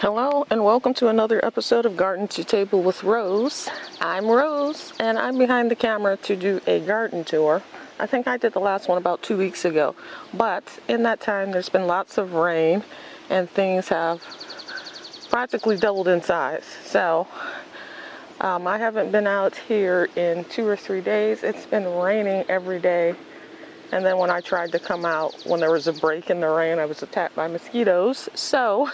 Hello and welcome to another episode of Garden to Table with Rose. I'm Rose and I'm behind the camera to do a garden tour. I think I did the last one about 2 weeks ago, but in that time there's been lots of rain and things have practically doubled in size. So I haven't been out here in 2 or 3 days. It's been raining every day. And then when I tried to come out, when there was a break in the rain, I was attacked by mosquitoes. So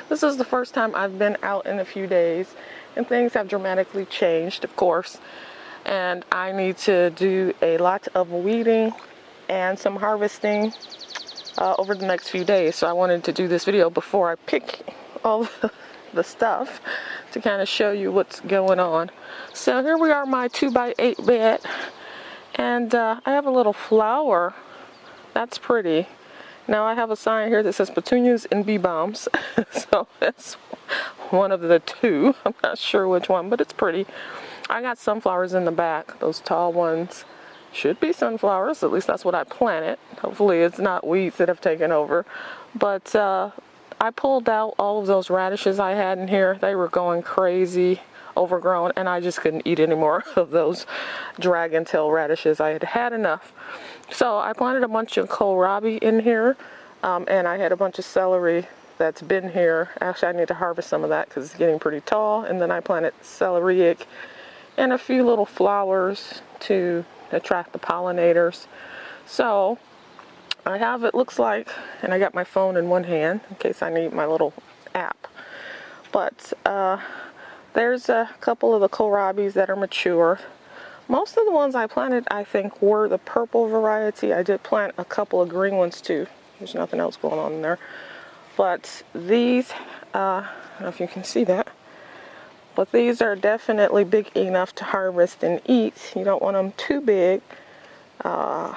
this is the first time I've been out in a few days, and things have dramatically changed, of course. And I need to do a lot of weeding and some harvesting over the next few days. So I wanted to do this video before I pick all the stuff to kind of show you what's going on. So here we are, my 2x8 bed. And I have a little flower. That's pretty. Now I have a sign here that says petunias and bee balms. So that's one of the two. I'm not sure which one, but it's pretty. I got sunflowers in the back. Those tall ones should be sunflowers. At least that's what I planted. Hopefully it's not weeds that have taken over. But I pulled out all of those radishes I had in here. They were going crazy, overgrown, and I just couldn't eat any more of those dragon tail radishes. I had had enough. So I planted a bunch of kohlrabi in here, and I had a bunch of celery that's been here. Actually, I need to harvest some of that because it's getting pretty tall. And then I planted celeriac and a few little flowers to attract the pollinators. So I have, it looks like, and I got my phone in one hand in case I need my little app. But there's a couple of the kohlrabis that are mature. Most of the ones I planted, I think, were the purple variety. I did plant a couple of green ones too. There's nothing else going on in there. But these, I don't know if you can see that, but these are definitely big enough to harvest and eat. You don't want them too big. It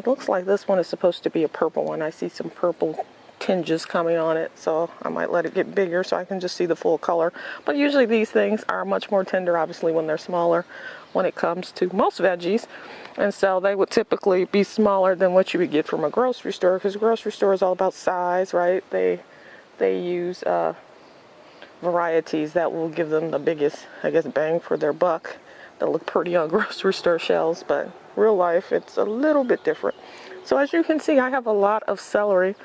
looks like this one is supposed to be a purple one. I see some purple tinges coming on it, so I might let it get bigger so I can just see the full color. But usually these things are much more tender, obviously, when they're smaller when it comes to most veggies. And so they would typically be smaller than what you would get from a grocery store, because a grocery store is all about size, right? They use varieties that will give them the biggest, I guess, bang for their buck. They'll look pretty on grocery store shelves, but real life, it's a little bit different. So as you can see, I have a lot of celery.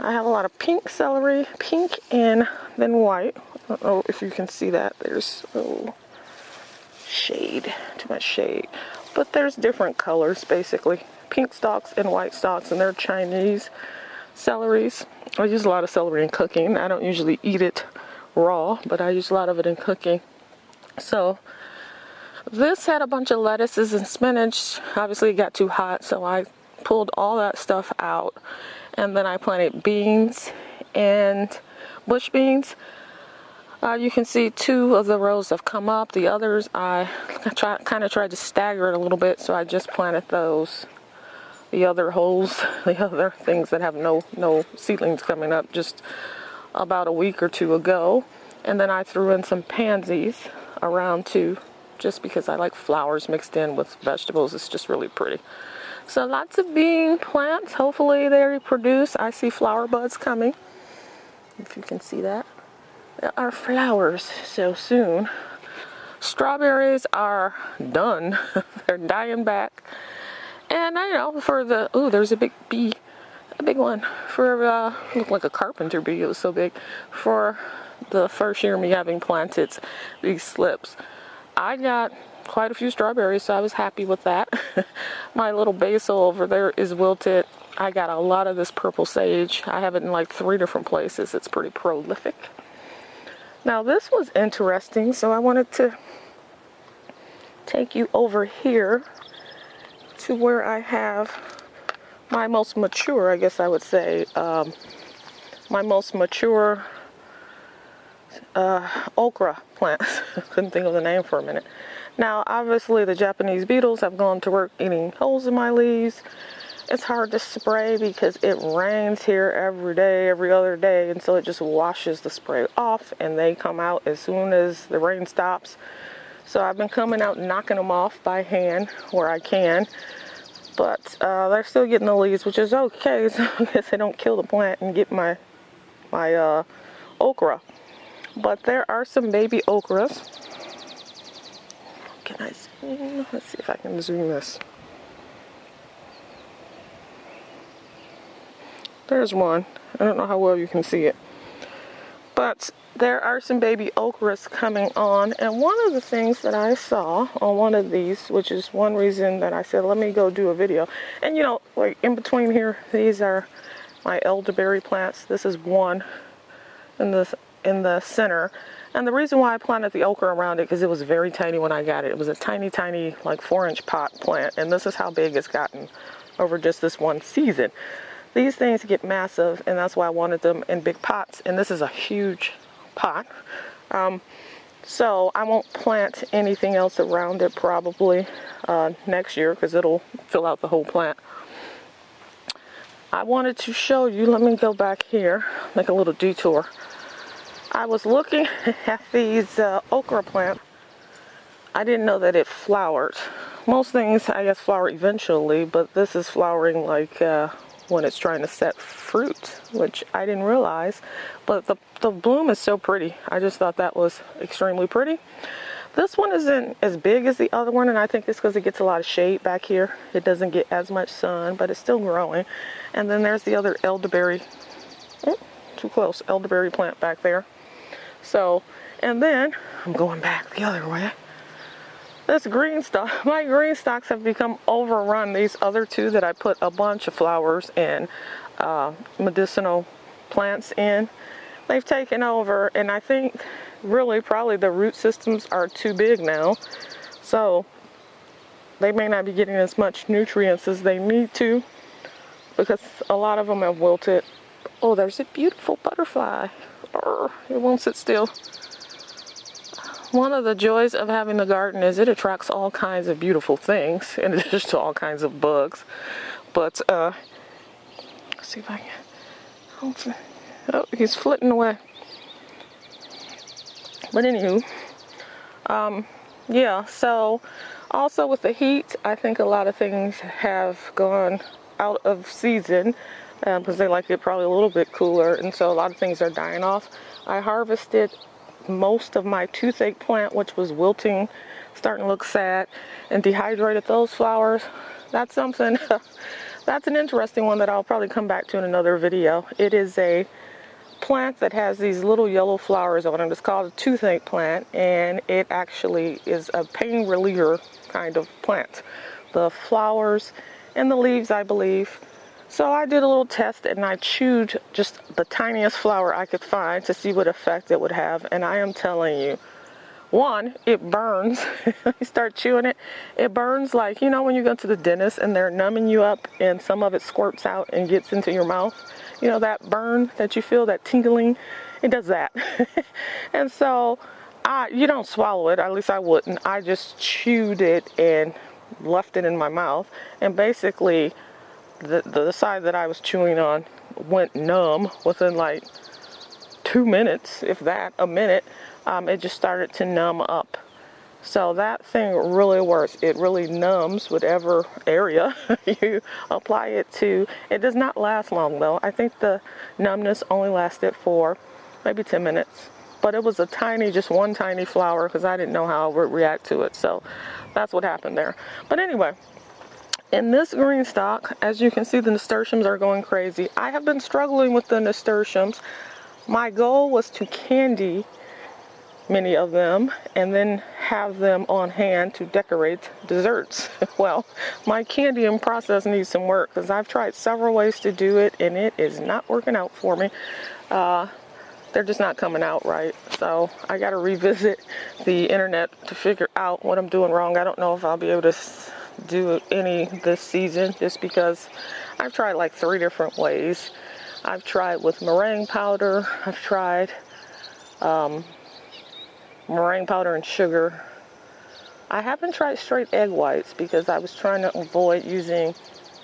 I have a lot of pink celery, pink and then white. I don't know if you can see that. There's shade, too much shade. But there's different colors, basically. Pink stalks and white stalks, and they're Chinese celeries. I use a lot of celery in cooking. I don't usually eat it raw, but I use a lot of it in cooking. So this had a bunch of lettuces and spinach. Obviously it got too hot, so I pulled all that stuff out. And then I planted beans and bush beans. You can see 2 of the rows have come up. The others I kind of tried to stagger it a little bit, so I just planted those. The other holes, the other things that have no seedlings coming up, just about a week or 2 ago. And then I threw in some pansies around too, just because I like flowers mixed in with vegetables. It's just really pretty. So lots of bean plants. Hopefully they reproduce. I see flower buds coming, if you can see that. There are flowers so soon. Strawberries are done. They're dying back. And I know for the, oh, there's a big bee, a big one. For, looked like a carpenter bee, it was so big. For the first year of me having planted these slips, I got quite a few strawberries, so I was happy with that. My little basil over there is wilted. I got a lot of this purple sage. I have it in like 3 different places. It's pretty prolific. Now this was interesting, so I wanted to take you over here to where I have my most mature, I guess I would say, my most mature okra plants. Couldn't think of the name for a minute. Now, obviously, the Japanese beetles have gone to work eating holes in my leaves. It's hard to spray because it rains here every day, every other day, and so it just washes the spray off, and they come out as soon as the rain stops. So I've been coming out and knocking them off by hand where I can, but they're still getting the leaves, which is okay, so I guess I don't kill the plant and get my my okra. But there are some baby okras. Can I zoom? Let's see if I can zoom this. There's one. I don't know how well you can see it. But there are some baby okras coming on. And one of the things that I saw on one of these, which is one reason that I said, let me go do a video. And you know, like in between here, these are my elderberry plants. This is one in the center. And the reason why I planted the okra around it, because it was very tiny when I got it. It was a tiny, tiny, like 4-inch pot plant. And this is how big it's gotten over just this one season. These things get massive, and that's why I wanted them in big pots. And this is a huge pot. So I won't plant anything else around it probably next year, because it'll fill out the whole plant. I wanted to show you, let me go back here, make a little detour. I was looking at these okra plants. I didn't know that it flowered. Most things, I guess, flower eventually, but this is flowering like when it's trying to set fruit, which I didn't realize. But the bloom is so pretty. I just thought that was extremely pretty. This one isn't as big as the other one, and I think it's because it gets a lot of shade back here. It doesn't get as much sun, but it's still growing. And then there's the other elderberry, too close, elderberry plant back there. So, and then I'm going back the other way. This green stock, my green stocks have become overrun. These other two that I put a bunch of flowers and medicinal plants in, they've taken over, and I think really probably the root systems are too big now. So they may not be getting as much nutrients as they need to, because a lot of them have wilted. Oh, there's a beautiful butterfly. It won't sit still. One of the joys of having the garden is it attracts all kinds of beautiful things, in addition to all kinds of bugs. But, let's see if I can, oh, he's flitting away. But anywho, yeah, so also with the heat, I think a lot of things have gone out of season, because they like it probably a little bit cooler, and so a lot of things are dying off. I harvested most of my toothache plant, which was wilting, starting to look sad, and dehydrated those flowers. That's something, that's an interesting one that I'll probably come back to in another video. It is a plant that has these little yellow flowers on it. It's called a toothache plant, and it actually is a pain reliever kind of plant. The flowers and the leaves, I believe. So I did a little test, and I chewed just the tiniest flower I could find to see what effect it would have. And I am telling you, one, it burns. You start chewing it, it burns like, you know, when you go to the dentist and they're numbing you up and some of it squirts out and gets into your mouth. You know, that burn that you feel, that tingling, it does that. And so you don't swallow it, at least I wouldn't. I just chewed it and left it in my mouth, and basically the side that I was chewing on went numb within like 2 minutes, if that, a minute. It just started to numb up. So that thing really works. It really numbs whatever area you apply it to. It does not last long though. I think the numbness only lasted for maybe 10 minutes. But it was a tiny, just one tiny flower, because I didn't know how I would react to it. So that's what happened there. But anyway, in this green stock, as you can see, the nasturtiums are going crazy. I have been struggling with the nasturtiums. My goal was to candy many of them and then have them on hand to decorate desserts. Well, my candying process needs some work, because I've tried several ways to do it and it is not working out for me. They're just not coming out right. So I got to revisit the internet to figure out what I'm doing wrong. I don't know if I'll be able to do any this season, just because I've tried like 3 different ways. I've tried with meringue powder. I've tried meringue powder and sugar. I haven't tried straight egg whites because I was trying to avoid using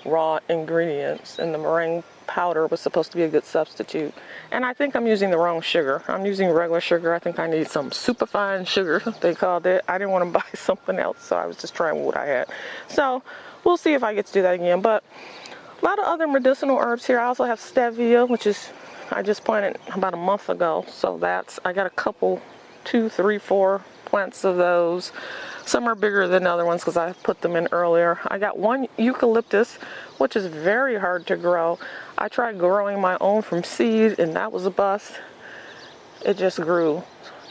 raw ingredients, and the meringue powder was supposed to be a good substitute. And I think I'm using the wrong sugar. I'm using regular sugar. I think I need some superfine sugar, they called it. I didn't want to buy something else, so I was just trying what I had. So we'll see if I get to do that again. But a lot of other medicinal herbs here. I also have stevia, which is I just planted about a month ago. So I got a couple, 2, 3, 4 plants of those. Some are bigger than other ones because I put them in earlier. I got one eucalyptus, which is very hard to grow. I tried growing my own from seed, and that was a bust. It just grew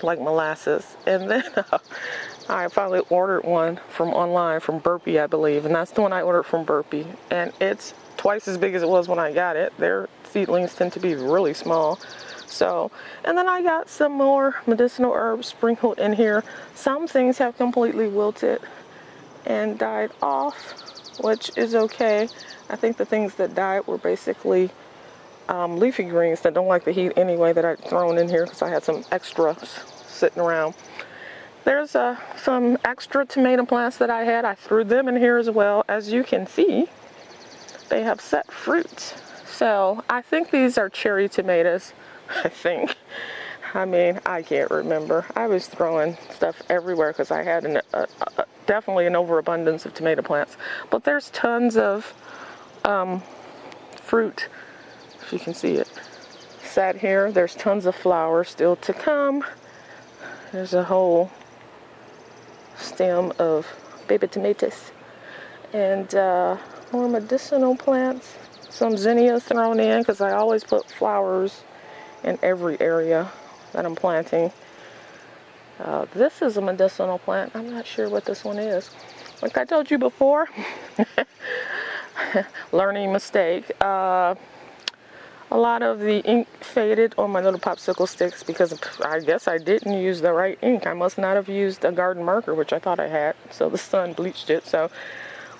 like molasses. And then I finally ordered one from online from Burpee, I believe, and that's the one I ordered from Burpee. And it's twice as big as it was when I got it. Their seedlings tend to be really small. So, and then I got some more medicinal herbs sprinkled in here. Some things have completely wilted and died off, which is okay. I think the things that died were basically leafy greens that don't like the heat anyway that I'd thrown in here because I had some extras sitting around. There's some extra tomato plants that I had. I threw them in here as well. As you can see, they have set fruit. So I think these are cherry tomatoes. I think. I mean, I can't remember. I was throwing stuff everywhere because I had definitely an overabundance of tomato plants. But there's tons of fruit, if you can see it, sat here. There's tons of flowers still to come. There's a whole stem of baby tomatoes. And more medicinal plants. Some zinnias thrown in because I always put flowers in every area that I'm planting. This is a medicinal plant. I'm not sure what this one is. Like I told you before, learning mistake. A lot of the ink faded on my little popsicle sticks because I guess I didn't use the right ink. I must not have used a garden marker, which I thought I had, so the sun bleached it. So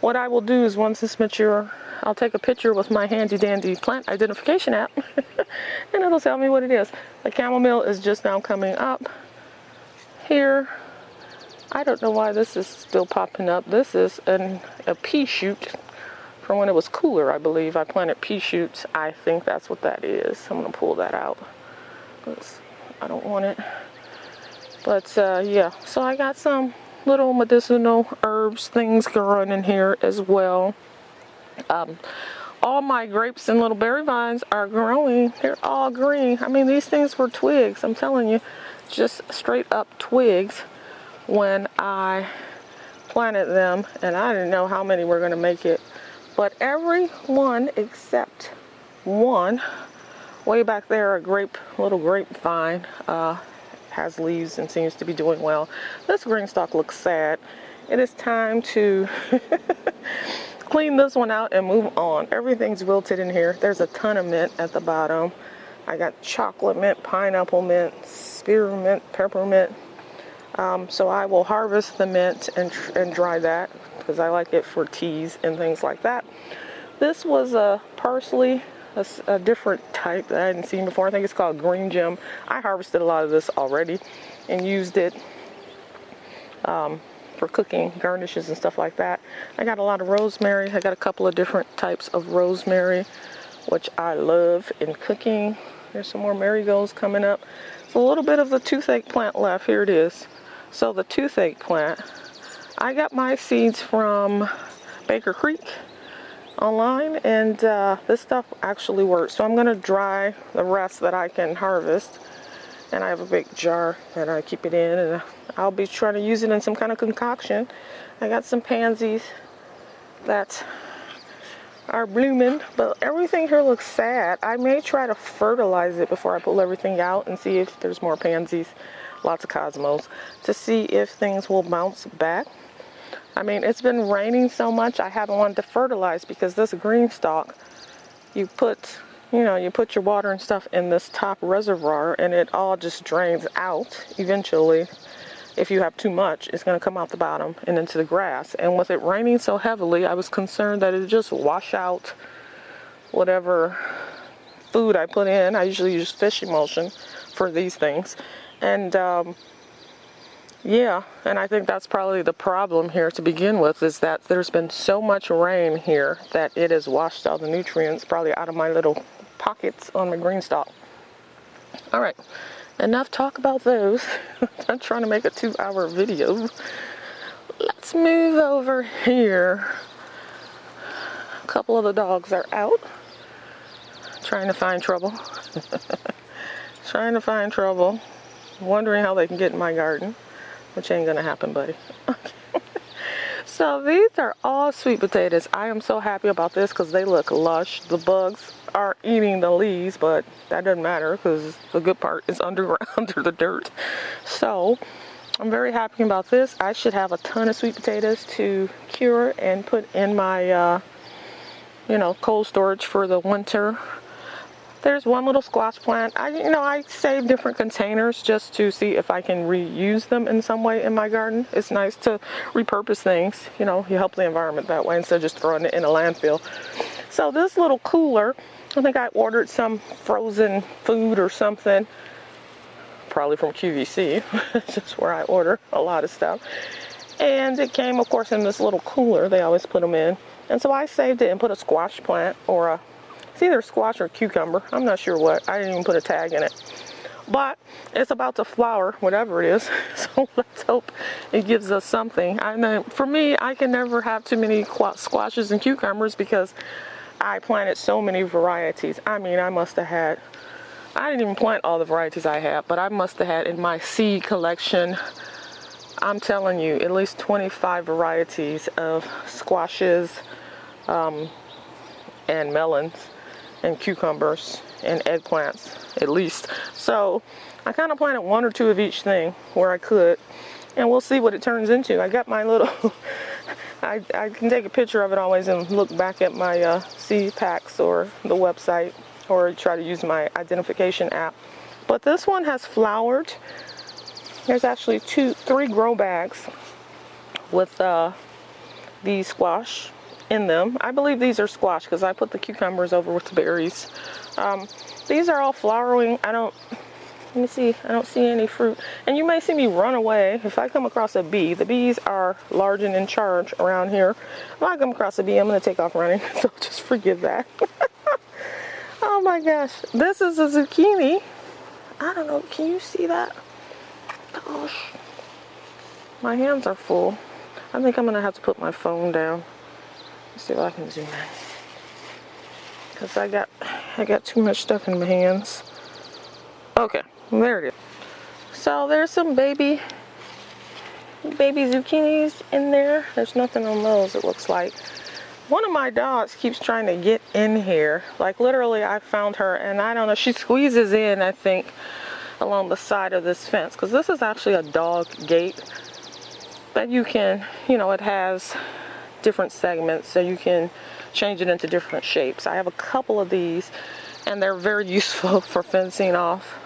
what I will do is once it's mature, I'll take a picture with my handy dandy plant identification app and it'll tell me what it is. The chamomile is just now coming up here. I don't know why this is still popping up. This is a pea shoot from when it was cooler, I believe. I planted pea shoots. I think that's what that is. I'm going to pull that out. I don't want it. But yeah, so I got some little medicinal herbs things growing in here as well. All my grapes and little berry vines are growing. They're all green. I mean, these things were twigs. I'm telling you, just straight up twigs when I planted them. And I didn't know how many were going to make it. But every one except one, way back there, a little grapevine, has leaves and seems to be doing well. This green stalk looks sad. It is time to clean this one out and move on. Everything's wilted in here. There's a ton of mint at the bottom. I got chocolate mint, pineapple mint, spearmint, peppermint. So I will harvest the mint and dry that because I like it for teas and things like that. This was a parsley, a different type that I hadn't seen before. I think it's called green gem. I harvested a lot of this already and used it for cooking, garnishes and stuff like that. I got a lot of rosemary. I got a couple of different types of rosemary, which I love in cooking. There's some more marigolds coming up. It's a little bit of the toothache plant left. Here it is. So the toothache plant, I got my seeds from Baker Creek online, and this stuff actually works. So I'm going to dry the rest that I can harvest. And I have a big jar that I keep it in, and I'll be trying to use it in some kind of concoction. I got some pansies that are blooming, but everything here looks sad. I may try to fertilize it before I pull everything out and see if there's more pansies, lots of cosmos, to see if things will bounce back. I mean, it's been raining so much, I haven't wanted to fertilize because this green stalk, you put your water and stuff in this top reservoir and it all just drains out. Eventually, if you have too much, it's going to come out the bottom and into the grass. And with it raining so heavily, I was concerned that it would just wash out whatever food I put in. I usually use fish emulsion for these things. And yeah, and I think that's probably the problem here to begin with, is that there's been so much rain here that it has washed all the nutrients probably out of my little pockets on my green stalk. All right, enough talk about those. I'm trying to make a 2-hour video. Let's move over here. A couple of the dogs are out. trying to find trouble. Trying to find trouble. Wondering how they can get in my garden, which ain't gonna happen, buddy. So these are all sweet potatoes. I am so happy about this because they look lush. The bugs are eating the leaves, but that doesn't matter because the good part is underground, under the dirt. So I'm very happy about this. I should have a ton of sweet potatoes to cure and put in my, cold storage for the winter. There's one little squash plant. I save different containers just to see if I can reuse them in some way in my garden. It's nice to repurpose things. You help the environment that way instead of just throwing it in a landfill. So this little cooler, I think I ordered some frozen food or something, probably from QVC, just where I order a lot of stuff. And it came, of course, in this little cooler. They always put them in. And so I saved it and put a squash plant or it's either squash or cucumber. I'm not sure what. I didn't even put a tag in it. But it's about to flower, whatever it is. So let's hope it gives us something. I know for me, I can never have too many squashes and cucumbers because I planted so many varieties. I mean, I didn't even plant all the varieties I have, but I must have had in my seed collection, I'm telling you, at least 25 varieties of squashes and melons and cucumbers and eggplants at least. So I kind of planted one or two of each thing where I could, and we'll see what it turns into. I got my little I can take a picture of it always and look back at my seed packs or the website or try to use my identification app. But this one has flowered. There's actually 3 grow bags with these squash in them. I believe these are squash because I put the cucumbers over with the berries. These are all flowering. Let me see, I don't see any fruit. And you may see me run away if I come across a bee. The bees are large and in charge around here. If I come across a bee, I'm going to take off running. So just forgive that. Oh my gosh. This is a zucchini. I don't know. Can you see that? Gosh. My hands are full. I think I'm going to have to put my phone down. Let's see if I can zoom in. Because I got too much stuff in my hands. Okay, there it is. So there's some baby zucchinis in there. There's nothing on those, it looks like. One of my dogs keeps trying to get in here. Like literally I found her and I don't know, she squeezes in, I think, along the side of this fence. Because this is actually a dog gate. But you can, it has different segments so you can change it into different shapes. I have a couple of these and they're very useful for fencing off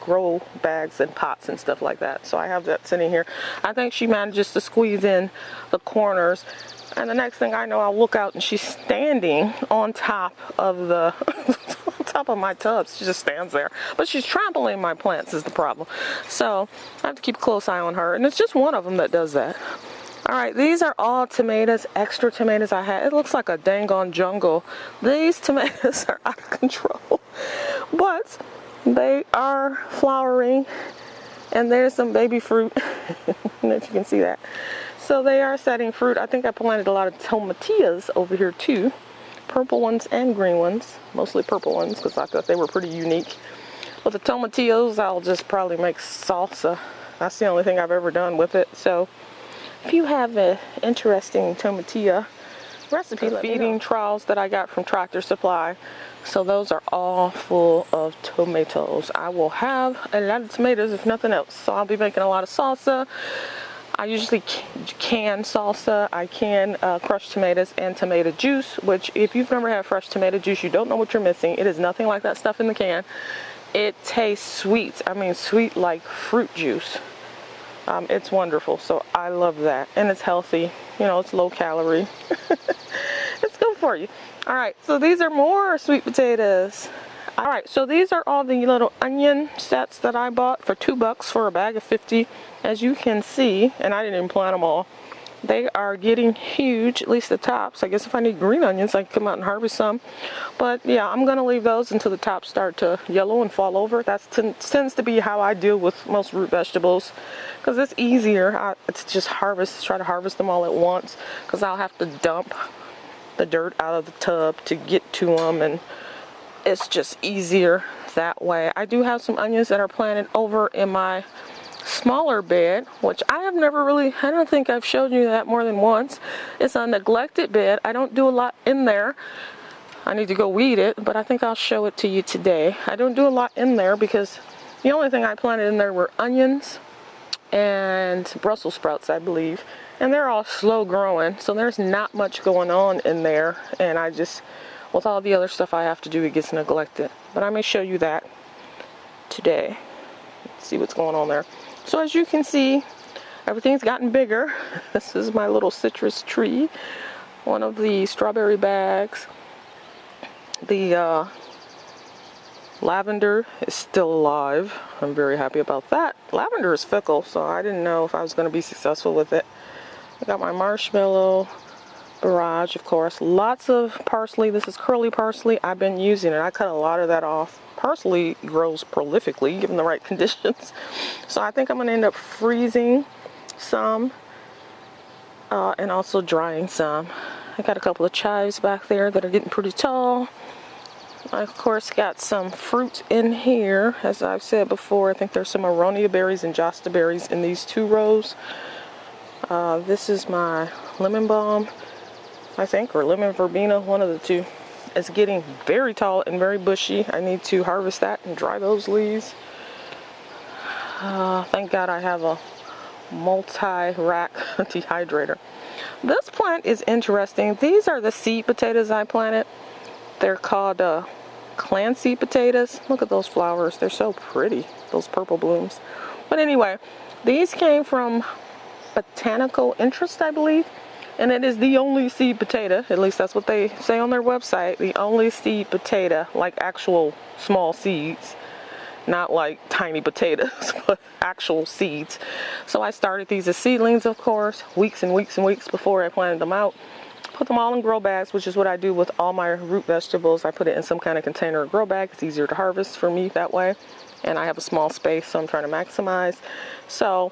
grow bags and pots and stuff like that. So I have that sitting here. I think she manages to squeeze in the corners, and the next thing I know, I'll look out and she's standing on top of the on top of my tubs. She just stands there, but she's trampling my plants is the problem. So I have to keep a close eye on her, and it's just one of them that does that. All right, these are all tomatoes, extra tomatoes I had. It looks like a dang on jungle. These tomatoes are out of control, but they are flowering, and there's some baby fruit. I don't know if you can see that. So they are setting fruit. I think I planted a lot of tomatillas over here too. Purple ones and green ones, mostly purple ones because I thought they were pretty unique. With the tomatillas, I'll just probably make salsa. That's the only thing I've ever done with it. So if you have an interesting tomatilla recipe, feeding troughs that I got from Tractor Supply. So those are all full of tomatoes. I will have a lot of tomatoes if nothing else. So I'll be making a lot of salsa. I usually can salsa. I can crushed tomatoes and tomato juice, which if you've never had fresh tomato juice, you don't know what you're missing. It is nothing like that stuff in the can. It tastes sweet. I mean, sweet like fruit juice. It's wonderful. So I love that. And it's healthy. It's low calorie. It's good for you. All right, so these are more sweet potatoes. All right, so these are all the little onion sets that I bought for $2 for a bag of 50. As you can see, and I didn't even plant them all, they are getting huge, at least the tops. I guess if I need green onions, I can come out and harvest some. But yeah, I'm gonna leave those until the tops start to yellow and fall over. That tends to be how I deal with most root vegetables, because it's easier to just try to harvest them all at once, because I'll have to dump the dirt out of the tub to get to them, and it's just easier that way. I do have some onions that are planted over in my smaller bed, which I have never really, I don't think I've showed you that more than once. It's a neglected bed. I don't do a lot in there. I need to go weed it, but I think I'll show it to you today. I don't do a lot in there because the only thing I planted in there were onions and Brussels sprouts, I believe. And they're all slow growing, so there's not much going on in there. And I just, with all the other stuff I have to do, it gets neglected. But I may show you that today. Let's see what's going on there. So as you can see, everything's gotten bigger. This is my little citrus tree. One of the strawberry bags. The lavender is still alive. I'm very happy about that. Lavender is fickle, so I didn't know if I was going to be successful with it. I got my marshmallow barrage, of course. Lots of parsley. This is curly parsley. I've been using it. I cut a lot of that off. Parsley grows prolifically given the right conditions. So I think I'm going to end up freezing some and also drying some. I got a couple of chives back there that are getting pretty tall. I, of course, got some fruit in here. As I've said before, I think there's some aronia berries and josta berries in these 2 rows. This is my lemon balm, I think, or lemon verbena, one of the 2. It's getting very tall and very bushy. I need to harvest that and dry those leaves. Thank God I have a multi-rack dehydrator. This plant is interesting. These are the seed potatoes I planted. They're called Clancy potatoes. Look at those flowers. They're so pretty, those purple blooms. But anyway, these came from Botanical Interest, I believe. And it is the only seed potato, at least that's what they say on their website, the only seed potato, like actual small seeds, not like tiny potatoes, but actual seeds. So I started these as seedlings, of course, weeks and weeks and weeks before I planted them out. Put them all in grow bags, which is what I do with all my root vegetables. I put it in some kind of container or grow bag. It's easier to harvest for me that way. And I have a small space, so I'm trying to maximize. So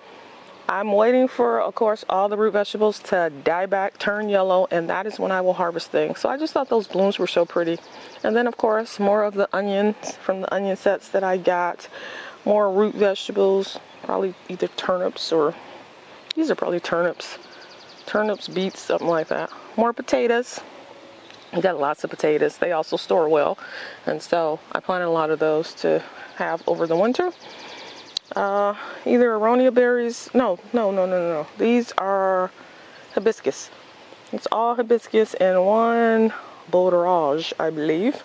I'm waiting for, of course, all the root vegetables to die back, turn yellow, and that is when I will harvest things. So I just thought those blooms were so pretty. And then, of course, more of the onions from the onion sets that I got. More root vegetables, probably either turnips or, these are probably turnips. Turnips, beets, something like that. More potatoes. I got lots of potatoes. They also store well. And so I planted a lot of those to have over the winter. Either aronia berries. No. These are hibiscus. It's all hibiscus and one borderage, I believe.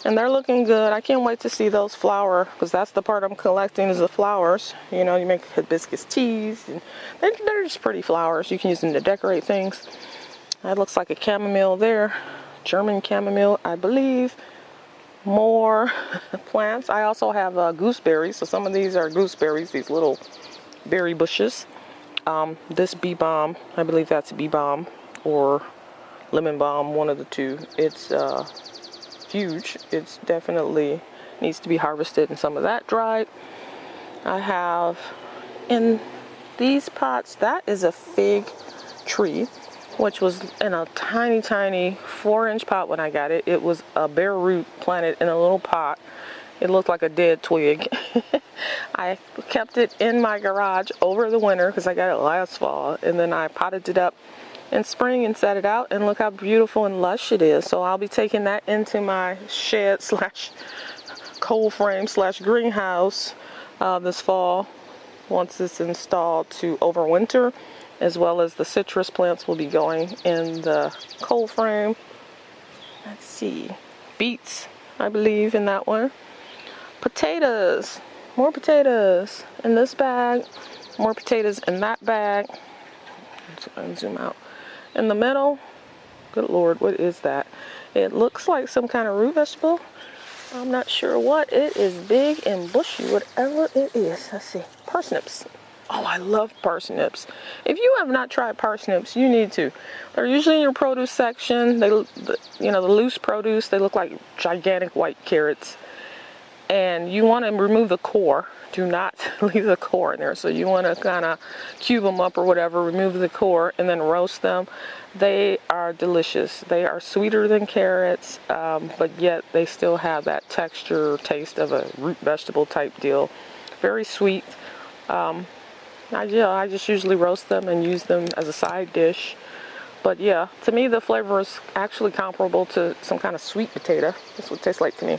And they're looking good. I can't wait to see those flower, because that's the part I'm collecting is the flowers. You know, you make hibiscus teas, and they're just pretty flowers. You can use them to decorate things. That looks like a chamomile there. German chamomile, I believe. More plants. I also have gooseberries. So some of these are gooseberries, these little berry bushes. This bee balm, I believe that's bee balm or lemon balm, one of the 2. It's huge. It's definitely needs to be harvested and some of that dried. I have in these pots, that is a fig tree, which was in a tiny 4-inch pot when I got it. It was a bare root planted in a little pot. It looked like a dead twig. I kept it in my garage over the winter because I got it last fall, and then I potted it up in spring and set it out, and look how beautiful and lush it is. So I'll be taking that into my shed slash cold frame slash greenhouse this fall once it's installed to overwinter, as well as the citrus plants will be going in the cold frame. Let's see, beets, I believe, in that one. Potatoes, more potatoes in this bag, more potatoes in that bag. Let's zoom out. In the middle, good Lord, what is that? It looks like some kind of root vegetable. I'm not sure what. It is big and bushy, whatever it is. Let's see, parsnips. Oh, I love parsnips. If you have not tried parsnips, you need to. They're usually in your produce section. They, you know, the loose produce, they look like gigantic white carrots. and you want to remove the core. Do not leave the core in there. So you want to kind of cube them up or whatever, remove the core, and then roast them. They are delicious. They are sweeter than carrots, but yet they still have that texture or taste of a root vegetable type deal. Very sweet. I just usually roast them and use them as a side dish. But yeah, to me the flavor is actually comparable to some kind of sweet potato. That's what it tastes like to me.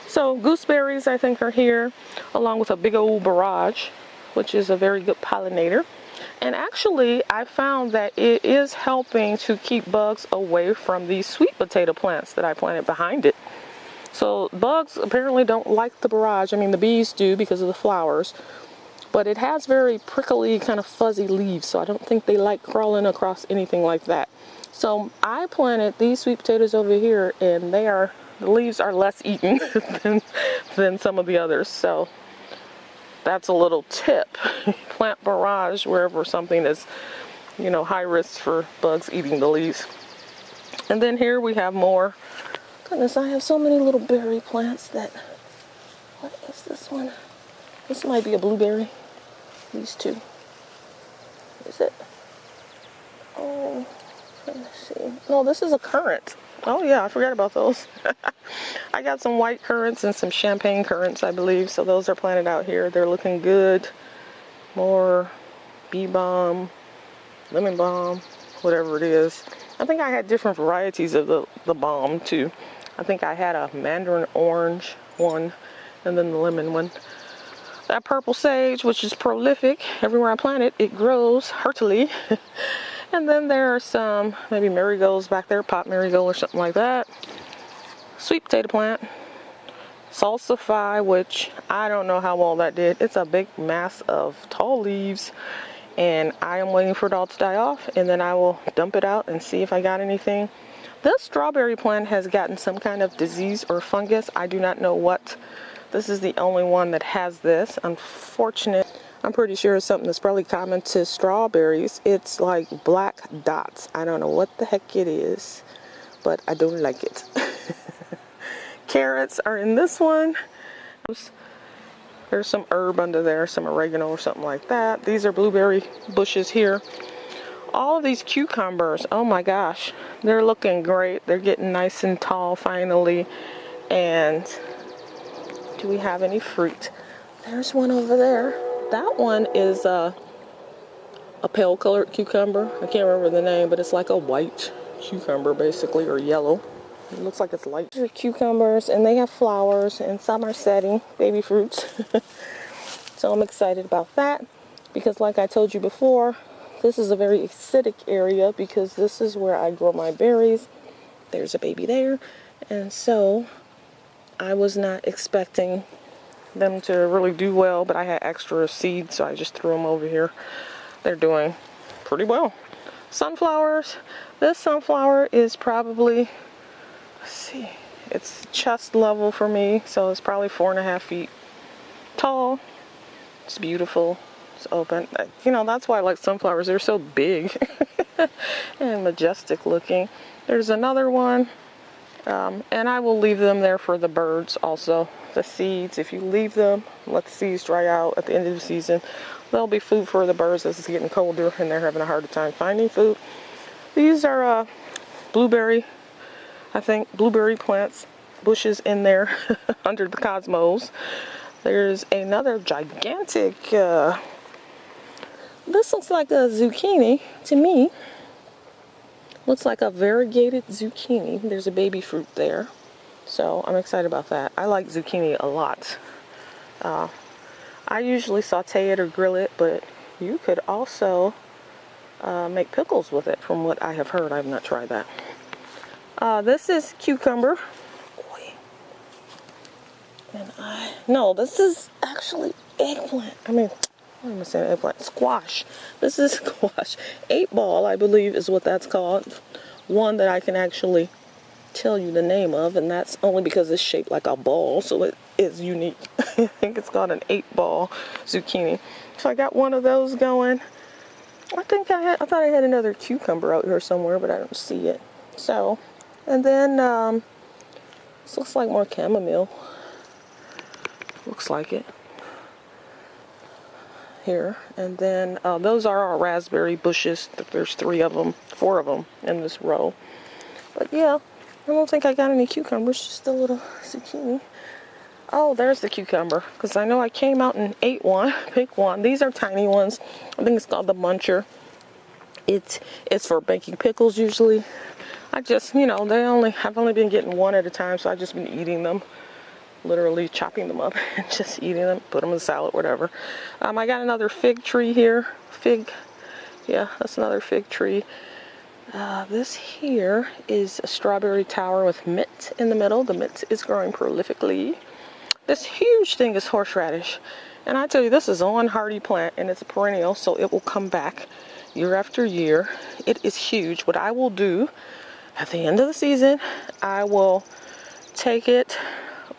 So gooseberries I think are here, along with a big old barrage, which is a very good pollinator. And actually I found that it is helping to keep bugs away from these sweet potato plants that I planted behind it. So bugs apparently don't like the barrage. I mean, the bees do because of the flowers. But it has very prickly, kind of fuzzy leaves, so I don't think they like crawling across anything like that. So I planted these sweet potatoes over here, and the leaves are less eaten than some of the others. So that's a little tip. Plant barrage wherever something is, high risk for bugs eating the leaves. And then here we have more. Goodness, I have so many little berry plants that, what is this one? This might be a blueberry. These two. Is it? Oh, let me see. No, this is a currant. Oh yeah, I forgot about those. I got some white currants and some champagne currants, I believe. So those are planted out here. They're looking good. More bee balm, lemon balm, whatever it is. I think I had different varieties of the balm too. I think I had a mandarin orange one and then the lemon one. That purple sage, which is prolific, everywhere I plant it, it grows heartily. And then there are some, maybe marigolds back there, pot marigold or something like that. Sweet potato plant. Salsify, which I don't know how well that did. It's a big mass of tall leaves, and I am waiting for it all to die off, and then I will dump it out and see if I got anything. This strawberry plant has gotten some kind of disease or fungus. I do not know what. This is the only one that has this. Unfortunate. I'm pretty sure it's something that's probably common to strawberries. It's like black dots. I don't know what the heck it is, but I don't like it. Carrots are in this one. There's some herb under there, some oregano or something like that. These are blueberry bushes here. All of these cucumbers, oh my gosh, they're looking great. They're getting nice and tall finally. And do we have any fruit? There's one over there. That one is a pale colored cucumber. I can't remember the name, but it's like a white cucumber basically, or yellow. It looks like it's light. These are cucumbers, and they have flowers, and some are setting, baby fruits. So I'm excited about that because, like I told you before, this is a very acidic area because this is where I grow my berries. There's a baby there, and so I was not expecting them to really do well, but I had extra seeds, so I just threw them over here. They're doing pretty well. Sunflowers. This sunflower is probably, let's see, it's chest level for me, so it's probably 4.5 feet tall. It's beautiful. It's open. That's why I like sunflowers. They're so big and majestic looking. There's another one. And I will leave them there for the birds also. The seeds, if you leave them, let the seeds dry out at the end of the season, they'll be food for the birds as it's getting colder and they're having a harder time finding food. These are blueberry, I think, blueberry plants, bushes in there under the cosmos. There's another gigantic, this looks like a zucchini to me. Looks like a variegated zucchini. There's a baby fruit there. So I'm excited about that. I like zucchini a lot. I usually saute it or grill it, but you could also make pickles with it from what I have heard. I have not tried that. This is cucumber. No, this is actually eggplant. What am I saying? Eggplant. Squash. This is squash. 8-ball, I believe, is what that's called. One that I can actually tell you the name of, and that's only because it's shaped like a ball, so it is unique. I think it's called an 8-ball zucchini. So I got one of those going. I thought I had another cucumber out here somewhere, but I don't see it. So, and then this looks like more chamomile. Looks like it. Here, and then those are our raspberry bushes. There's 4 of them in this row. But yeah, I don't think I got any cucumbers, just a little zucchini. Oh, there's the cucumber, because I know I came out and ate one, picked one. These are tiny ones. I think it's called the muncher. It's for baking pickles usually. I just, you know, I've only been getting one at a time, so I've just been eating them. Literally chopping them up and just eating them, put them in the salad, whatever. I got another fig tree here. Yeah, that's another fig tree. This here is a strawberry tower with mint in the middle. The mint is growing prolifically. This huge thing is horseradish. And I tell you, this is a hardy plant, and it's a perennial, so it will come back year after year. It is huge. What I will do at the end of the season, I will take it,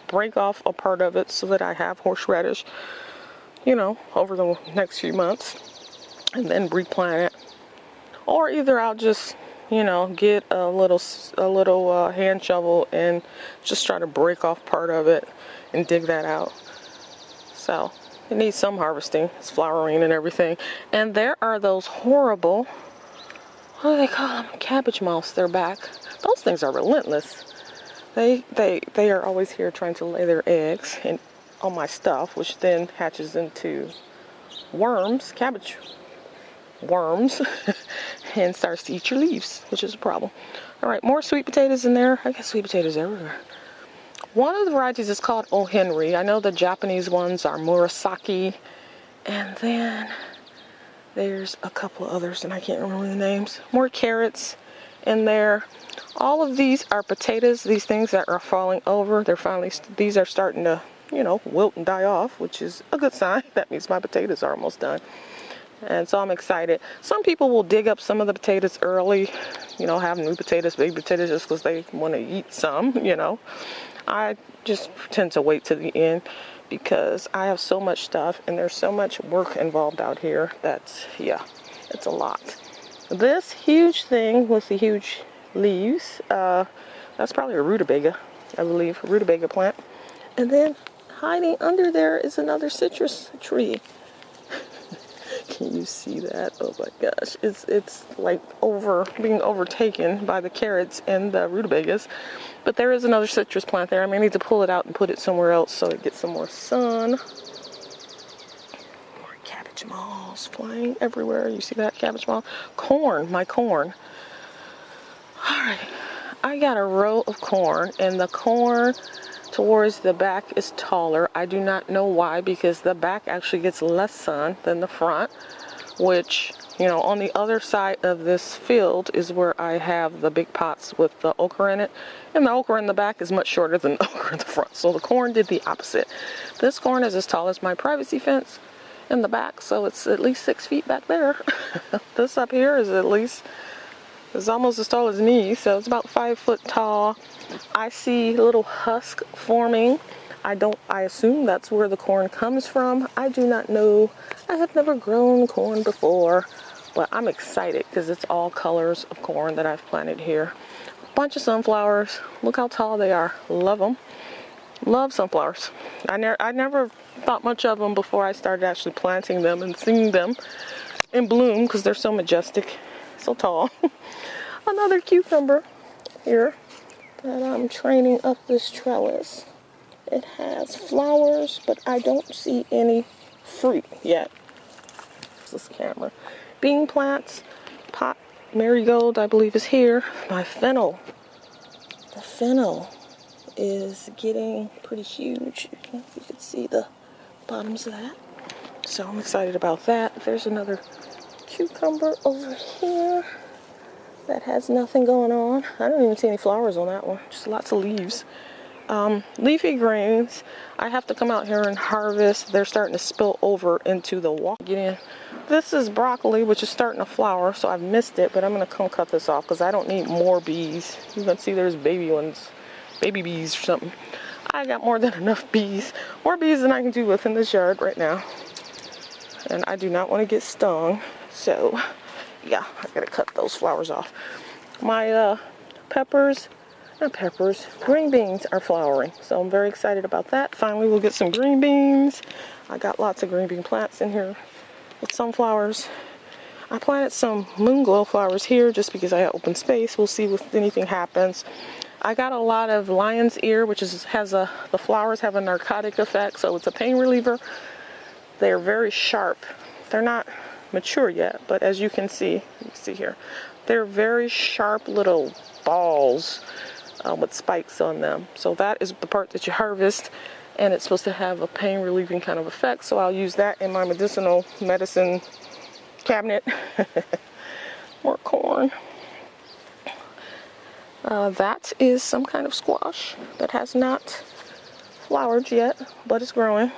break off a part of it so that I have horseradish, you know, over the next few months, and then replant it. Or either I'll just, you know, get a little hand shovel and just try to break off part of it and dig that out. So it needs some harvesting. It's flowering and everything. And there are those horrible, what do they call them? Cabbage moths. They're back. Those things are relentless. They are always here trying to lay their eggs on my stuff, which then hatches into worms, cabbage worms, and starts to eat your leaves, which is a problem. All right, more sweet potatoes in there. I got sweet potatoes everywhere. One of the varieties is called O. Henry. I know the Japanese ones are Murasaki, and then there's a couple of others, and I can't remember the names. More carrots in there. All of these are potatoes. These things that are falling over, these are starting to, you know, wilt and die off, which is a good sign. That means my potatoes are almost done. And so I'm excited. Some people will dig up some of the potatoes early, you know, have new potatoes, baby potatoes, just because they want to eat some, you know. I just tend to wait to the end because I have so much stuff and there's so much work involved out here that, yeah, it's a lot. This huge thing with the huge leaves, that's probably a rutabaga, I believe, a rutabaga plant. And then hiding under there is another citrus tree. Can you see that? Oh my gosh, it's like being overtaken by the carrots and the rutabagas. But there is another citrus plant there. I may need to pull it out and put it somewhere else so it gets some more sun. More cabbage moths flying everywhere. You see that cabbage moth? Corn, my corn. All right, I got a row of corn, and the corn towards the back is taller. I do not know why, because the back actually gets less sun than the front, which, you know, on the other side of this field is where I have the big pots with the okra in it, and the okra in the back is much shorter than the okra in the front. So the corn did the opposite. This corn is as tall as my privacy fence in the back, so it's at least 6 feet back there. This up here is almost as tall as me, so it's about 5 foot tall. I see little husk forming. I assume that's where the corn comes from. I do not know. I have never grown corn before, but I'm excited because it's all colors of corn that I've planted here. A bunch of sunflowers. Look how tall they are. Love them. Love sunflowers. I never thought much of them before I started actually planting them and seeing them in bloom because they're so majestic, so tall. Another cucumber here that I'm training up this trellis. It has flowers, but I don't see any fruit yet. This camera. Bean plants, pot marigold, I believe, is here. My fennel. The fennel is getting pretty huge. You can see the bottoms of that. So I'm excited about that. There's another cucumber over here that has nothing going on. I don't even see any flowers on that one. Just lots of leaves. Leafy greens, I have to come out here and harvest. They're starting to spill over into the wall. Get in. This is broccoli, which is starting to flower, so I've missed it, but I'm going to come cut this off because I don't need more bees. You can see there's baby ones, baby bees or something. I got more than enough bees. More bees than I can do with in this yard right now. And I do not want to get stung, so yeah, I got to cut those flowers off. My peppers not peppers, green beans are flowering. So I'm very excited about that. Finally, we'll get some green beans. I got lots of green bean plants in here with sunflowers. I planted some moon glow flowers here just because I have open space. We'll see if anything happens. I got a lot of lion's ear, which the flowers have a narcotic effect, so it's a pain reliever. They're very sharp. They're not mature yet, but as you can see here, they're very sharp little balls with spikes on them. So that is the part that you harvest, and it's supposed to have a pain relieving kind of effect. So I'll use that in my medicinal medicine cabinet. More corn. That is some kind of squash that has not flowered yet, but it's growing.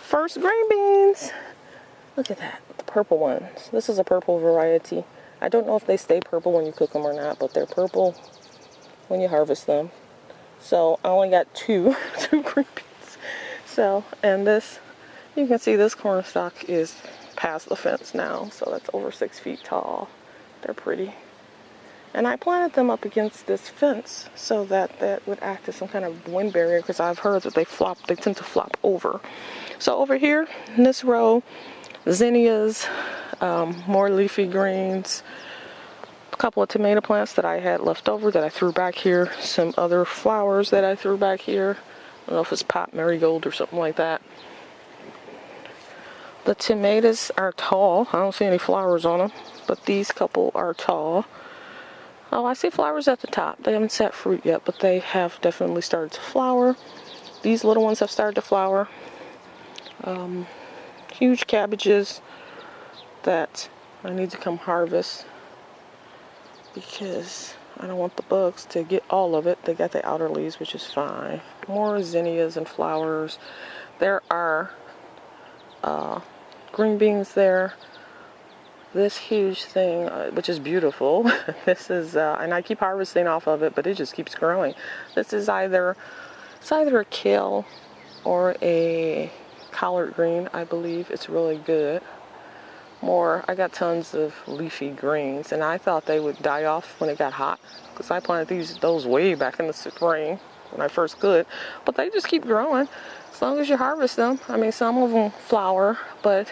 First green beans. Look at that, the purple ones. This is a purple variety. I don't know if they stay purple when you cook them or not, but they're purple when you harvest them. So I only got two green beans. So, and this, you can see this corn stalk is past the fence now, so that's over 6 feet tall. They're pretty. And I planted them up against this fence so that that would act as some kind of wind barrier, because I've heard that they tend to flop over. So over here in this row, zinnias, more leafy greens, a couple of tomato plants that I had left over that I threw back here, some other flowers that I threw back here. I don't know if it's pot marigold or something like that. The tomatoes are tall. I don't see any flowers on them, but these couple are tall. Oh, I see flowers at the top. They haven't set fruit yet, but they have definitely started to flower. These little ones have started to flower. Huge cabbages that I need to come harvest because I don't want the bugs to get all of it. They got the outer leaves, which is fine. More zinnias and flowers. There are green beans there. This huge thing, which is beautiful. This is, and I keep harvesting off of it, but it just keeps growing. This is either a kale or a collard green, I believe. It's really good. I got tons of leafy greens, and I thought they would die off when it got hot, because I planted those way back in the spring when I first could, but they just keep growing as long as you harvest them. I mean, some of them flower, but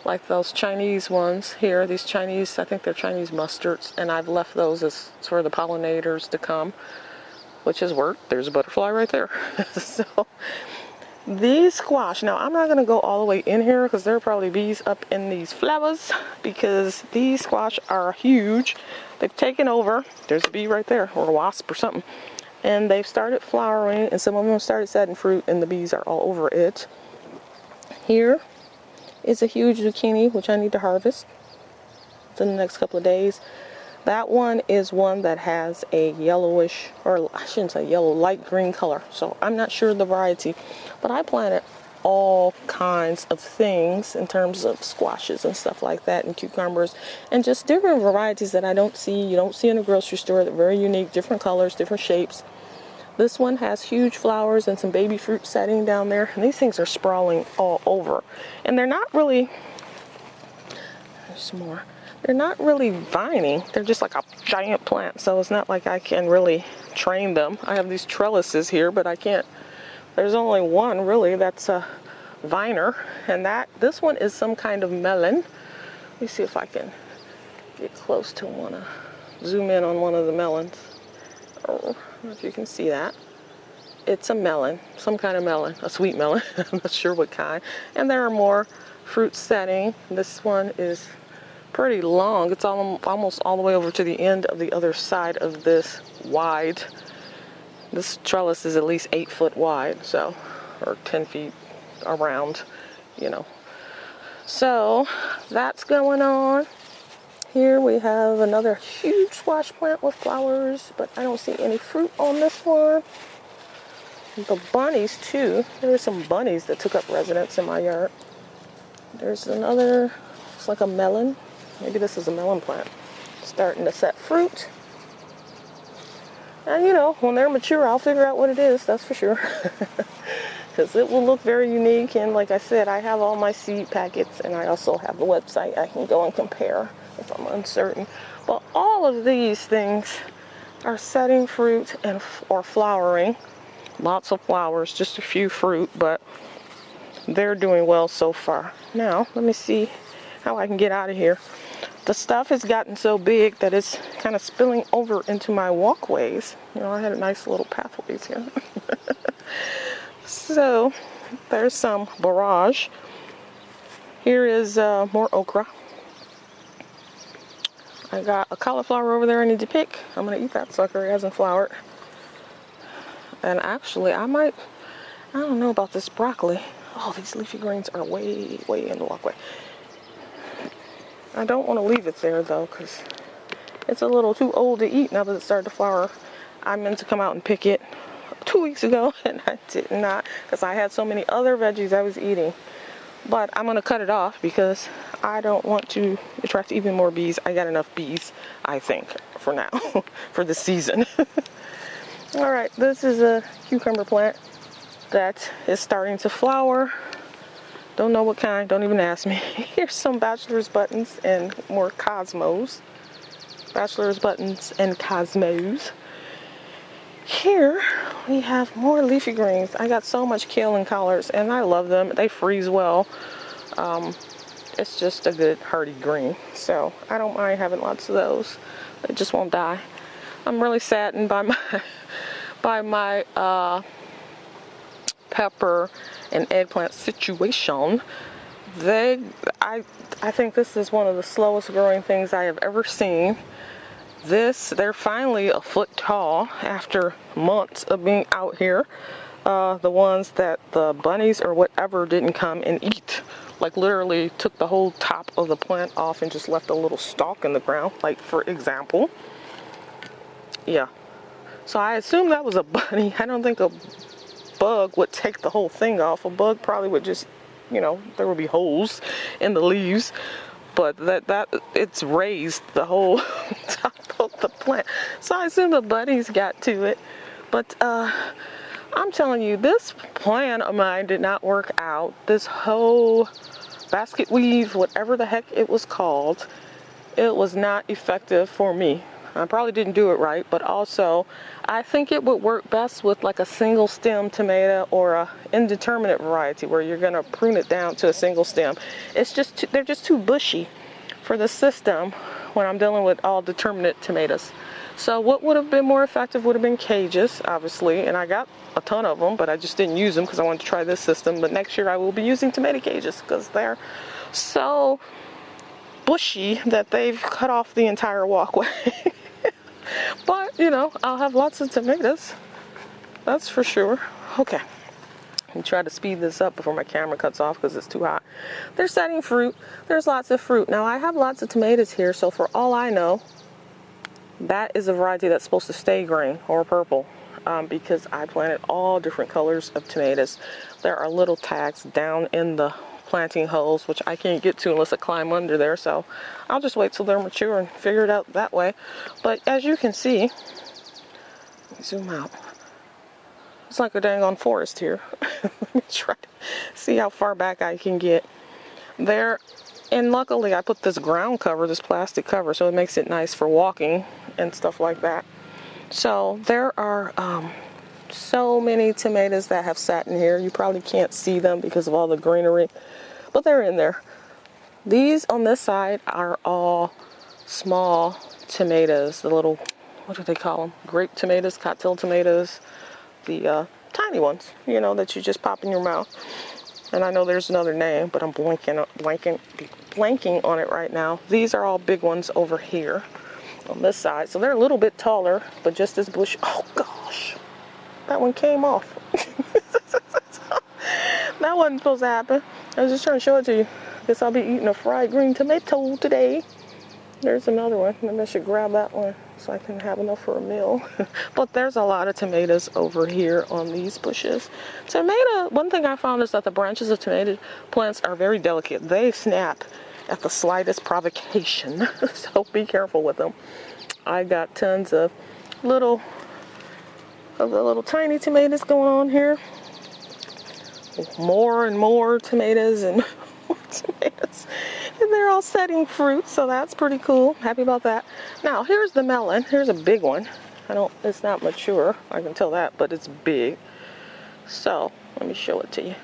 like those Chinese ones here, I think they're Chinese mustards, and I've left those as for the pollinators to come, which has worked. There's a butterfly right there. So these squash, now I'm not going to go all the way in here because there are probably bees up in these flowers, because these squash are huge. They've taken over. There's a bee right there, or a wasp or something, and they've started flowering, and some of them started setting fruit, and the bees are all over it. Here is a huge zucchini, which I need to harvest in the next couple of days. That one is one that has a yellowish, or I shouldn't say yellow, light green color. So I'm not sure the variety, but I planted all kinds of things in terms of squashes and stuff like that, and cucumbers, and just different varieties that you don't see in a grocery store. They're very unique, different colors, different shapes. This one has huge flowers and some baby fruit setting down there, and these things are sprawling all over. And they're not really, there's more. They're not really vining. They're just like a giant plant, so it's not like I can really train them. I have these trellises here, but I can't. There's only one really that's a viner, and this one is some kind of melon. Let me see if I can get close to one. Zoom in on one of the melons. Oh, I don't know if you can see that. It's a melon, some kind of melon, a sweet melon. I'm not sure what kind. And there are more fruit setting. This one is pretty long. It's almost all the way over to the end of the other side of this wide. This trellis is at least 8 foot wide, so, or 10 feet around, you know. So that's going on. Here we have another huge squash plant with flowers, but I don't see any fruit on this one. The bunnies too. There were some bunnies that took up residence in my yard. There's another, it's like a melon. Maybe this is a melon plant. Starting to set fruit. And you know, when they're mature, I'll figure out what it is, that's for sure. Because it will look very unique, and like I said, I have all my seed packets, and I also have the website I can go and compare if I'm uncertain. But all of these things are setting fruit and or flowering. Lots of flowers, just a few fruit, but they're doing well so far. Now, let me see how I can get out of here. The stuff has gotten so big that it's kind of spilling over into my walkways. You know, I had a nice little pathways here. So, there's some borage. Here is more okra. I got a cauliflower over there I need to pick. I'm going to eat that sucker. It hasn't flowered. And actually, I don't know about this broccoli. Oh, these leafy greens are way, way in the walkway. I don't want to leave it there, though, because it's a little too old to eat now that it started to flower. I meant to come out and pick it 2 weeks ago, and I did not, because I had so many other veggies I was eating. But I'm going to cut it off because I don't want to attract even more bees. I got enough bees, I think, for now, for the season. All right, this is a cucumber plant that is starting to flower. Don't know what kind, don't even ask me. Here's some bachelor's buttons and more cosmos. Bachelor's buttons and cosmos. Here we have more leafy greens. I got so much kale and collards, and I love them. They freeze well. It's just a good hearty green, so I don't mind having lots of those. They just won't die. I'm really saddened by my pepper and eggplant situation. I think this is one of the slowest growing things I have ever seen. They're finally a foot tall after months of being out here. The ones that the bunnies or whatever didn't come and eat. Like literally took the whole top of the plant off and just left a little stalk in the ground. Like for example. Yeah. So I assume that was a bunny. I don't think a bug would take the whole thing off. A bug probably would just, you know, there would be holes in the leaves. But that it's raised the whole top of the plant. So I assume the bunnies got to it. But I'm telling you, this plan of mine did not work out. This whole basket weave, whatever the heck it was called, it was not effective for me. I probably didn't do it right, but also I think it would work best with like a single stem tomato or a indeterminate variety where you're going to prune it down to a single stem. It's just they're just too bushy for the system when I'm dealing with all determinate tomatoes. So what would have been more effective would have been cages, obviously, and I got a ton of them, but I just didn't use them because I wanted to try this system. But next year I will be using tomato cages because they're so bushy that they've cut off the entire walkway. But, you know, I'll have lots of tomatoes. That's for sure. Okay. I'm trying to speed this up before my camera cuts off because it's too hot. They're setting fruit. There's lots of fruit. Now, I have lots of tomatoes here, so for all I know, that is a variety that's supposed to stay green or purple because I planted all different colors of tomatoes. There are little tags down in the planting holes, which I can't get to unless I climb under there, so I'll just wait till they're mature and figure it out that way. But as you can see, let me zoom out. It's like a dang on forest here. Let me try to see how far back I can get there. And luckily I put this ground cover, this plastic cover, so it makes it nice for walking and stuff like that. So there are so many tomatoes that have sat in here. You probably can't see them because of all the greenery, but they're in there. These on this side are all small tomatoes, the little, what do they call them? Grape tomatoes, cocktail tomatoes, the tiny ones, you know, that you just pop in your mouth. And I know there's another name, but I'm blanking on it right now. These are all big ones over here on this side. So they're a little bit taller, but just as bushy. Oh gosh, that one came off. That wasn't supposed to happen. I was just trying to show it to you. Guess I'll be eating a fried green tomato today. There's another one. Maybe I should grab that one so I can have enough for a meal. But there's a lot of tomatoes over here on these bushes. One thing I found is that the branches of tomato plants are very delicate. They snap at the slightest provocation. So be careful with them. I got tons of the little tiny tomatoes going on here. More and more tomatoes and more tomatoes. And they're all setting fruit, so that's pretty cool. Happy about that. Now, here's the melon. Here's a big one. It's not mature, I can tell that, but it's big. So let me show it to you.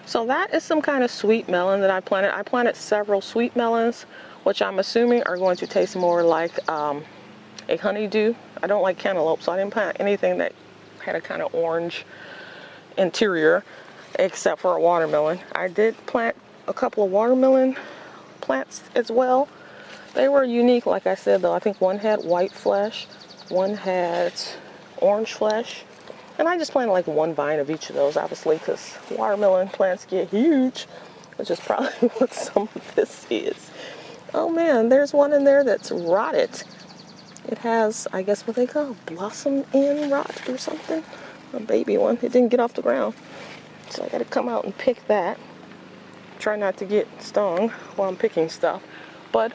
So that is some kind of sweet melon that I planted. I planted several sweet melons, which I'm assuming are going to taste more like a honeydew. I don't like cantaloupe, so I didn't plant anything that had a kind of orange interior, except for a watermelon. I did plant a couple of watermelon plants as well. They were unique, like I said, though. I think one had white flesh, one had orange flesh, and I just planted like one vine of each of those, obviously, because watermelon plants get huge, which is probably what some of this is. Oh man, there's one in there that's rotted. It has, I guess, what they call blossom end rot or something. A baby one. It didn't get off the ground, so I got to come out and pick that. Try not to get stung while I'm picking stuff. But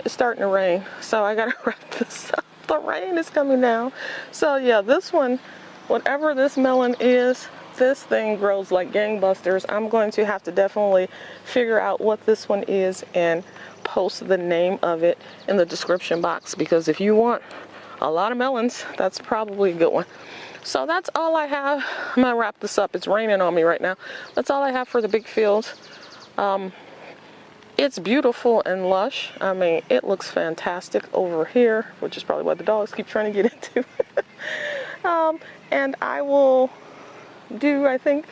it's starting to rain, so I gotta wrap this up. The rain is coming down. So yeah, this one, whatever this melon is, this thing grows like gangbusters. I'm going to have to definitely figure out what this one is and post the name of it in the description box, because if you want a lot of melons, that's probably a good one. So that's all I have. I'm gonna wrap this up. It's raining on me right now. That's all I have for the big field. It's beautiful and lush. I mean, it looks fantastic over here, which is probably what the dogs keep trying to get into. And I will do, I think,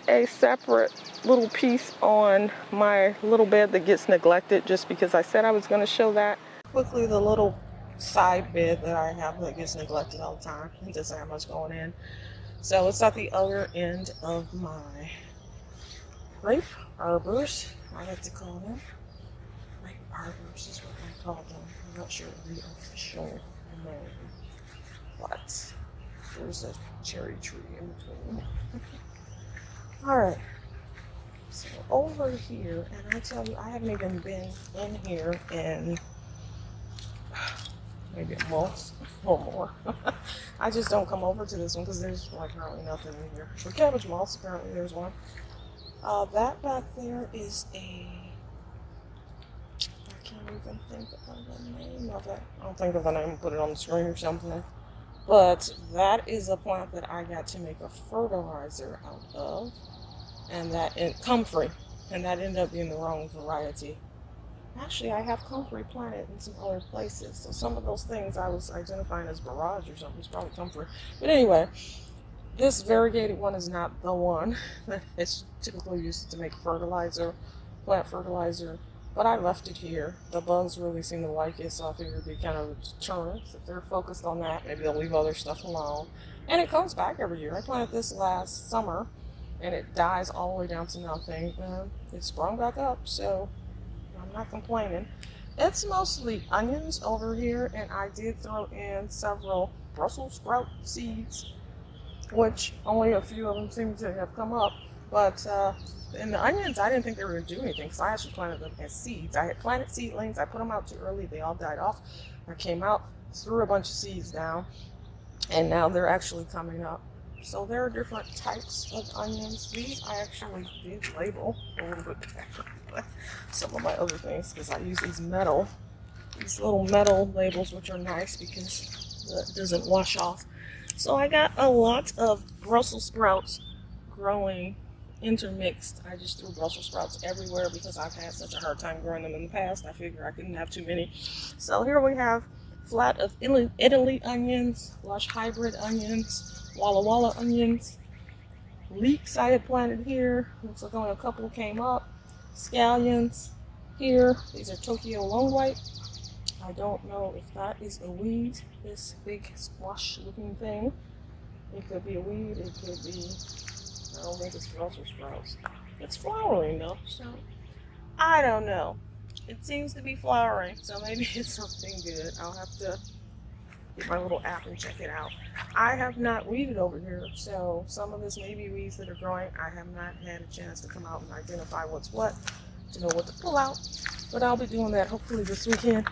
a separate little piece on my little bed that gets neglected, just because I said I was going to show that. Quickly, the little side bed that I have that gets neglected all the time. It doesn't have much going in. So it's at the other end of my grape arbors, I like to call them. Grape arbors is what I call them. I'm not sure the official name, but there's a cherry tree in between. Alright, so over here, and I tell you, I haven't even been in here in maybe a month or more. I just don't come over to this one because there's like hardly nothing in here. For cabbage moths, apparently there's one. That back there is I can't even think of the name of it. I'll think of the name and put it on the screen or something. But that is a plant that I got to make a fertilizer out of, and comfrey, and that ended up being the wrong variety. Actually, I have comfrey planted in some other places, so some of those things I was identifying as barrage or something. It's probably comfrey. But anyway, this variegated one is not the one that is typically used to make fertilizer, plant fertilizer, but I left it here. The bugs really seem to like it, so I figured it'd be kind of deterrent. If they're focused on that, maybe they'll leave other stuff alone. And it comes back every year. I planted this last summer, and it dies all the way down to nothing. It sprung back up, so I'm not complaining. It's mostly onions over here, and I did throw in several Brussels sprout seeds, which only a few of them seem to have come up. But in the onions, I didn't think they were going to do anything, because I actually planted them as seeds. I had planted seedlings. I put them out too early. They all died off. I came out, threw a bunch of seeds down, and now they're actually coming up. So there are different types of onions. These I actually did label a little bit better than some of my other things, because I use these little metal labels, which are nice because it doesn't wash off. So I got a lot of Brussels sprouts growing intermixed. I just threw Brussels sprouts everywhere because I've had such a hard time growing them in the past. I figured I couldn't have too many. So here we have flat of Italy onions, lush hybrid onions, Walla Walla onions, leeks I had planted here. Looks like only a couple came up. Scallions here. These are Tokyo Lone White. I don't know if that is a weed, this big squash looking thing. It could be a weed, it could be, I don't think it's Brussels sprouts. It's flowering though, so I don't know. It seems to be flowering, so maybe it's something good. I'll have to get my little app and check it out. I have not weeded over here, so some of this may be weeds that are growing. I have not had a chance to come out and identify what's what, to know what to pull out, but I'll be doing that hopefully this weekend.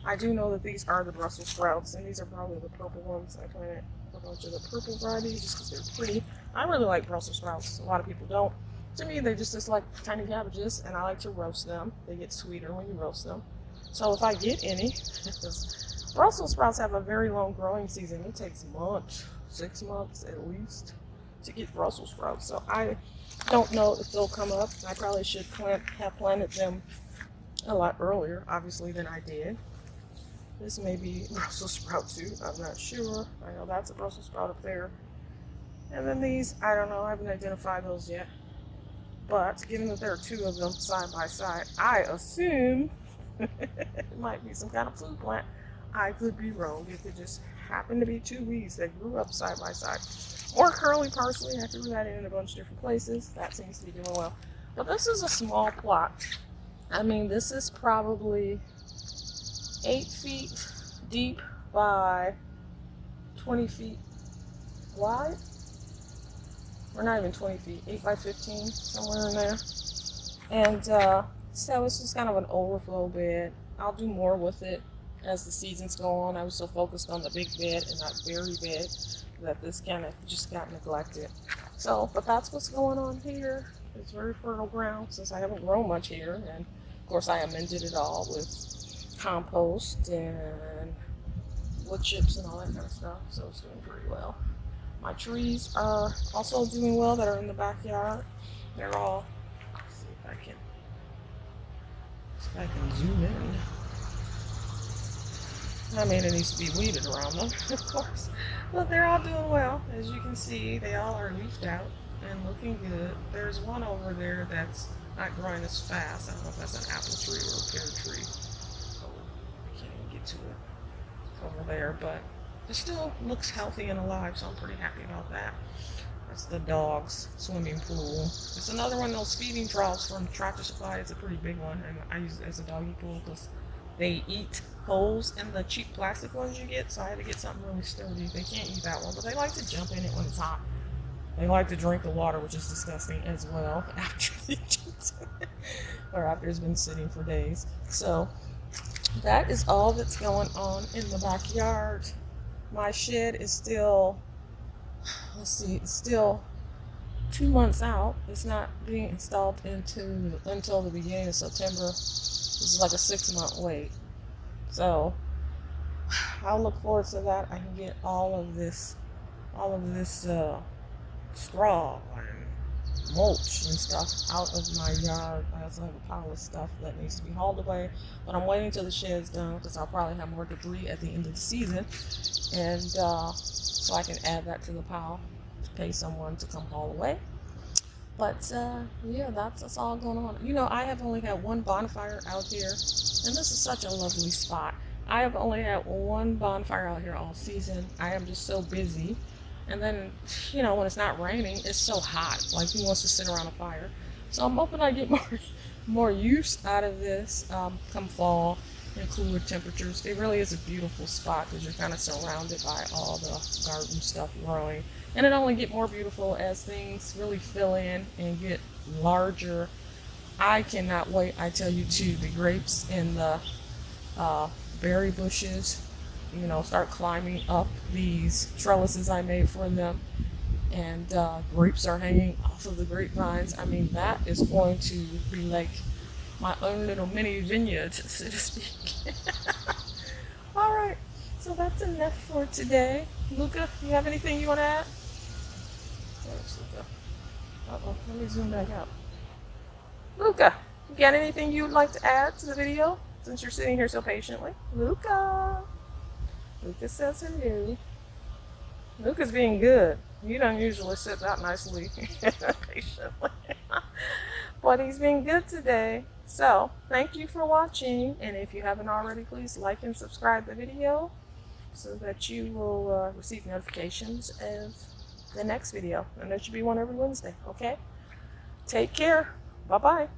I do know that these are the Brussels sprouts, and these are probably the purple ones. I planted a bunch of the purple varieties just because they're pretty. I really like Brussels sprouts. A lot of people don't. To me, they're just like tiny cabbages, and I like to roast them. They get sweeter when you roast them. So if I get any, Brussels sprouts have a very long growing season. It takes months, 6 months at least, to get Brussels sprouts. So I don't know if they'll come up. I probably should have planted them a lot earlier, obviously, than I did. This may be Brussels sprout too. I'm not sure. I know that's a Brussels sprout up there. And then these, I don't know. I haven't identified those yet. But given that there are two of them side by side, I assume it might be some kind of food plant. I could be wrong. It could just happen to be two weeds that grew up side by side. Or curly parsley. I threw that in a bunch of different places. That seems to be doing well. But this is a small plot. I mean, this is probably 8 feet deep by 20 feet wide. Or not even 20 feet, 8 by 15, somewhere in there. And so it's just kind of an overflow bed. I'll do more with it as the seasons go on. I was so focused on the big bed and that berry bed that this kind of just got neglected. So, but that's what's going on here. It's very fertile ground since I haven't grown much here. And of course I amended it all with compost and wood chips and all that kind of stuff. So it's doing pretty well. My trees are also doing well that are in the backyard. They're all, let's see if I can zoom in. I mean, it needs to be weeded around them, of course. But they're all doing well. As you can see, they all are leafed out and looking good. There's one over there that's not growing as fast. I don't know if that's an apple tree or a pear tree. Oh, I can't even get to it over there, but it still looks healthy and alive, so I'm pretty happy about that. That's the dog's swimming pool. It's another one of those feeding troughs from Tractor Supply. It's a pretty big one, and I use it as a doggy pool because they eat holes in the cheap plastic ones you get, so I had to get something really sturdy. They can't eat that one, but they like to jump in it when it's hot. They like to drink the water, which is disgusting as well, after they jumped in it, or after it's been sitting for days. So that is all that's going on in the backyard. My shed is still, let's see, it's still 2 months out. It's not being installed until the beginning of September. This is like a 6-month wait. So I'll look forward to that. I can get all of this straw and mulch and stuff out of my yard. I also have a pile of stuff that needs to be hauled away, but I'm waiting till the shed's done because I'll probably have more debris at the end of the season, and so I can add that to the pile to pay someone to come haul away. But yeah, that's all going on. You know, I have only had one bonfire out here, and this is such a lovely spot. I have only had one bonfire out here all season. I am just so busy. And then, you know, when it's not raining, it's so hot. Like, who wants to sit around a fire? So I'm hoping I get more use out of this come fall and cooler temperatures. It really is a beautiful spot because you're kind of surrounded by all the garden stuff growing. And it only get more beautiful as things really fill in and get larger. I cannot wait, I tell you, to the grapes and the berry bushes, you know, start climbing up these trellises I made for them, and grapes are hanging off of the grapevines. I mean, that is going to be like my own little mini vineyard, so to speak. All right, so that's enough for today. Luca, you have anything you want to add? There's Luca. Uh-oh, let me zoom back out. Luca, you got anything you'd like to add to the video since you're sitting here so patiently? Luca. Luca says hello. Luca's being good. You don't usually sit that nicely patiently. But he's been good today. So, thank you for watching. And if you haven't already, please like and subscribe the video so that you will receive notifications of the next video. And there should be one every Wednesday, okay? Take care. Bye-bye.